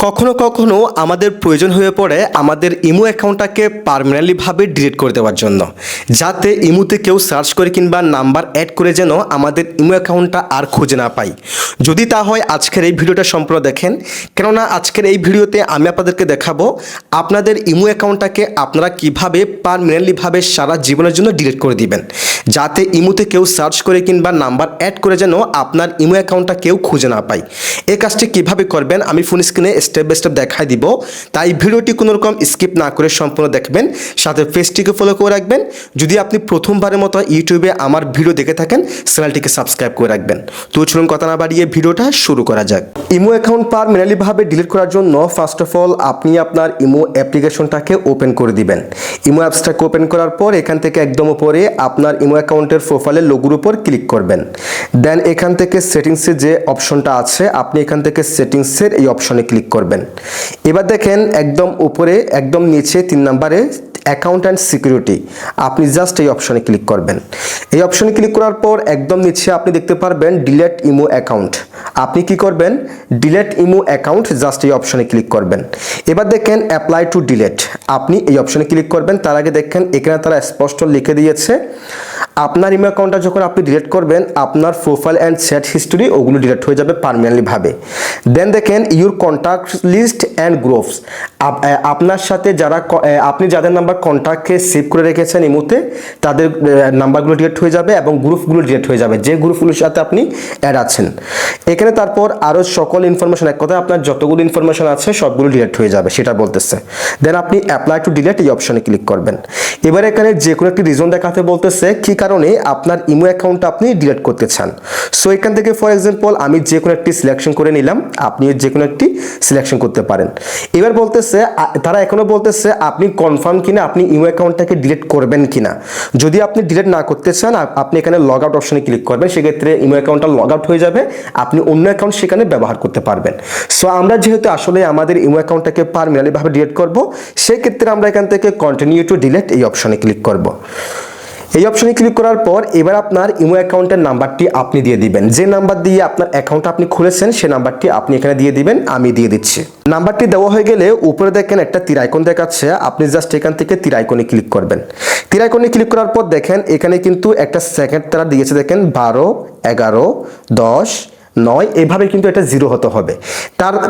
কখনো কখনো আমাদের প্রয়োজন হয়ে পড়ে আমাদের ইমো অ্যাকাউন্টটাকে পার্মানেন্টলিভাবে ডিলিট করে দেওয়ার জন্য, যাতে ইমোতে কেউ সার্চ করে কিংবা নাম্বার অ্যাড করে যেন আমাদের ইমো অ্যাকাউন্টটা আর খুঁজে না পাই। যদি তা হয় আজকের এই ভিডিওটা সম্পূর্ণ দেখেন, কেননা আজকের এই ভিডিওতে আমি আপনাদেরকে দেখাবো আপনাদের ইমো অ্যাকাউন্টটাকে আপনারা কীভাবে পার্মানেন্টলিভাবে সারা জীবনের জন্য ডিলিট করে দিবেন, যাতে ইমোতে কেউ সার্চ করে কিংবা নাম্বার অ্যাড করে যেন আপনার ইমো অ্যাকাউন্টটা কেউ খুঁজে না পায়। এই কাজটি কীভাবে করবেন আমি ফোন স্ক্রিনে স্টেপ বাই স্টেপ দেখাই দিব, তাই ভিডিওটি কোনো রকম স্কিপ না করে সম্পূর্ণ দেখবেন, সাথে পেজটিকে ফলো করে রাখবেন। যদি আপনি প্রথমবারের মতো ইউটিউবে আমার ভিডিও দেখে থাকেন চ্যানেলটিকে সাবস্ক্রাইব করে রাখবেন। তো চলুন কথা না বাড়িয়ে ভিডিওটা শুরু করা যাক। ইমো অ্যাকাউন্ট পার্মানেন্টলিভাবে ডিলিট করার জন্য ফার্স্ট অফ অল আপনি আপনার ইমো অ্যাপ্লিকেশনটাকে ওপেন করে দিবেন। ইমো অ্যাপসটাকে ওপেন করার পর এখান থেকে একদম উপরে আপনার ইমো অ্যাকাউন্টের প্রোফাইলের লোগোর উপর ক্লিক করবেন। দেন এখান থেকে সেটিংসে যে অপশনটা আছে আপনি এখান থেকে সেটিংসের এই অপশনে ক্লিক করবেন। এবার দেখেন একদম উপরে একদম নিচে 3 নম্বরে অ্যাকাউন্ট অ্যান্ড সিকিউরিটি, আপনি জাস্ট এই অপশনে ক্লিক করবেন। এই অপশনে ক্লিক করার পর একদম নিচে আপনি দেখতে পারবেন ডিলেট ইমো অ্যাকাউন্ট। আপনি কি করবেন? ডিলেট ইমো অ্যাকাউন্ট, জাস্ট এই অপশনে ক্লিক করবেন। এবার দেখেন অ্যাপ্লাই টু ডিলেট, আপনি এই অপশনে ক্লিক করবেন। তার আগে দেখেন এখানে তারা স্পষ্ট লিখে দিয়েছে আপনার ইমো অ্যাকাউন্টটা যখন আপনি ডিলিট করবেন আপনার প্রোফাইল অ্যান্ড চ্যাট হিস্টোরি ওগুলো ডিলিট হয়ে যাবে পার্মানেন্টলিভাবে। দেন দেখেন your contact list and groups, আপনার সাথে যারা আপনি যাদের নাম্বার কন্ট্যাক্টকে সেভ করে রেখেছেন ইমোতে তাদের নাম্বারগুলো ডিলিট হয়ে যাবে এবং গ্রুপগুলো ডিলিট হয়ে যাবে, যে গ্রুপগুলোর সাথে আপনি অ্যাড আছেন। এখানে তারপর আরও সকল ইনফরমেশন, এক কথায় আপনার যতগুলো ইনফরমেশন আছে সবগুলো ডিলিট হয়ে যাবে সেটা বলতেছে। দেন আপনি অ্যাপ্লাই টু ডিলিট এই অপশনে ক্লিক করবেন। এবার এখানে যে কোনো একটি রিজন দেখাতে বলতেছে কি কারণে আপনার ইমো অ্যাকাউন্টটা আপনি ডিলিট করতে চান। সো এখান থেকে ফর এক্সাম্পল আমি যে কোনো একটি সিলেকশন করে নিলাম, আপনি যে কোনো একটি সিলেকশন করতে পারেন। এবার বলতেছে তারা এখনো বলতেছে আপনি কনফার্ম কিনা আপনি ইমো অ্যাকাউন্টটাকে ডিলিট করবেন কিনা। যদি আপনি ডিলিট না করতে চান আপনি এখানে লগ আউট অপশনে ক্লিক করবেন, সেক্ষেত্রে ইমো অ্যাকাউন্টটা লগ আউট হয়ে যাবে, আপনি অন্য অ্যাকাউন্ট সেখানে ব্যবহার করতে পারবেন। সো আমরা যেহেতু আসলে আমাদের ইমো অ্যাকাউন্টটাকে পার্মানেন্টলিভাবে ডিলিট করব, সেক্ষেত্রে আমরা এখান থেকে কন্টিনিউ টু ডিলিট এই অপশনে ক্লিক করব। এই অপশনে ক্লিক করার পর এবার আপনার ইমো অ্যাকাউন্টের নাম্বারটি আপনি দিয়ে দিবেন, যে নাম্বার দিয়ে আপনার অ্যাকাউন্ট আপনি খুলেছেন সে নাম্বারটি আপনি এখানে দিয়ে দিবেন, আমি দিয়ে দিচ্ছি। নাম্বারটি দেওয়া হয়ে গেলে উপরে দেখেন একটা তীর আইকন দেখাচ্ছে, আপনি জাস্ট এখান থেকে তীর আইকনে ক্লিক করবেন। তীর আইকনে ক্লিক করার পর দেখেন এখানে কিন্তু একটা সেকেন্ড তারা দিয়েছে, দেখেন 12, 11, 10, 9 এভাবে কিন্তু এটা 0 হতে হবে।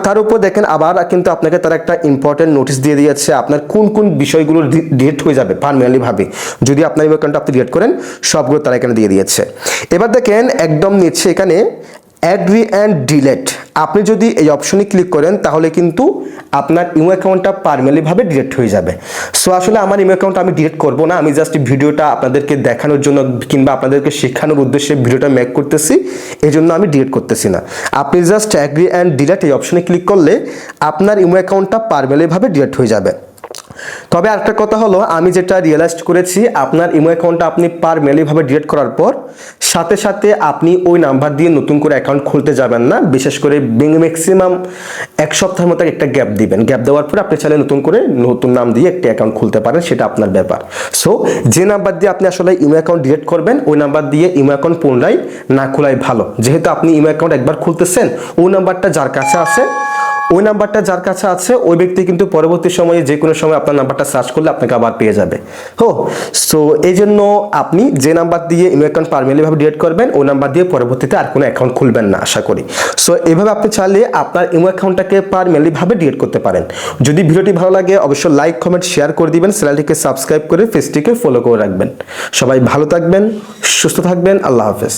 তার উপর দেখেন আবার কিন্তু আপনাকে তারা একটা ইম্পর্টেন্ট নোটিশ দিয়ে দিয়েছে আপনার কোন কোন বিষয়গুলো ডিলিট হয়ে যাবে পার্মানেন্টলিভাবে যদি আপনার এই অ্যাকাউন্টটা আপনি ডিলিট করেন, সবগুলো তারা এখানে দিয়ে দিয়েছে। এবার দেখেন একদম নিচে এখানে অ্যাগ্রি অ্যান্ড ডিলিট, আপনি যদি এই অপশনে ক্লিক করেন তাহলে কিন্তু আপনার ইমো অ্যাকাউন্টটা পার্মানেন্টলিভাবে ডিলিট হয়ে যাবে। সো আসলে আমার ইমো অ্যাকাউন্ট আমি ডিলিট করব না, আমি জাস্ট ভিডিওটা আপনাদেরকে দেখানোর জন্য কিংবা আপনাদেরকে শেখানোর উদ্দেশ্যে ভিডিওটা মেক করতেছি, এই জন্য আমি ডিলিট করতেছি না। আপনি জাস্ট অ্যাগ্রি অ্যান্ড ডিলিট এই অপশনে ক্লিক করলে আপনার ইমো অ্যাকাউন্টটা পার্মানেন্টলিভাবে ডিলিট হয়ে যাবে। তবে আরেকটা কথা হলো, আমি যেটা রিয়েলাইজ করেছি আপনার ইমো অ্যাকাউন্টটা আপনি পার্মানেন্টলিভাবে ডিলিট করার পর সাথে সাথে আপনি ওই নাম্বার দিয়ে নতুন করে অ্যাকাউন্ট খুলতে যাবেন না, বিশেষ করে ম্যাক্সিমাম 1 সপ্তাহের মতো একটা গ্যাপ দিবেন। গ্যাপ দেওয়ার পরে আপনি চাইলে নতুন নাম দিয়ে একটা অ্যাকাউন্ট খুলতে পারেন, সেটা আপনার ব্যাপার। সো যে নাম্বার দিয়ে আপনি আসলে ইমো অ্যাকাউন্ট ডিলিট করবেন ওই নাম্বার দিয়ে ইমো অ্যাকাউন্ট পুনরায় না খোলাই ভালো, যেহেতু আপনি ইমো অ্যাকাউন্ট একবার খুলতেছেন ওই নাম্বারটা যার কাছে আছে ওই ব্যক্তি কিন্তু পরবর্তী সময়ে যে কোনো সময় আপনার নাম্বারটা সার্চ করলে আপনাকে আবার পেয়ে যাবে। সো এই জন্য আপনি যে নাম্বার দিয়ে ইমো অ্যাকাউন্ট পার্মানেন্টলিভাবে ডিলিট করবেন ওই নাম্বার দিয়ে পরবর্তীতে আর কোনো অ্যাকাউন্ট খুলবেন না আশা করি। সো এভাবে আপনি চাইলে আপনার ইমো অ্যাকাউন্টটাকে পার্মানেন্টলিভাবে ডিলিট করতে পারেন। যদি ভিডিওটি ভালো লাগে অবশ্যই লাইক কমেন্ট শেয়ার করে দিবেন, চ্যানেলটিকে সাবস্ক্রাইব করে পেজটিকে ফলো করে রাখবেন। সবাই ভালো থাকবেন, সুস্থ থাকবেন, আল্লাহ হাফেজ।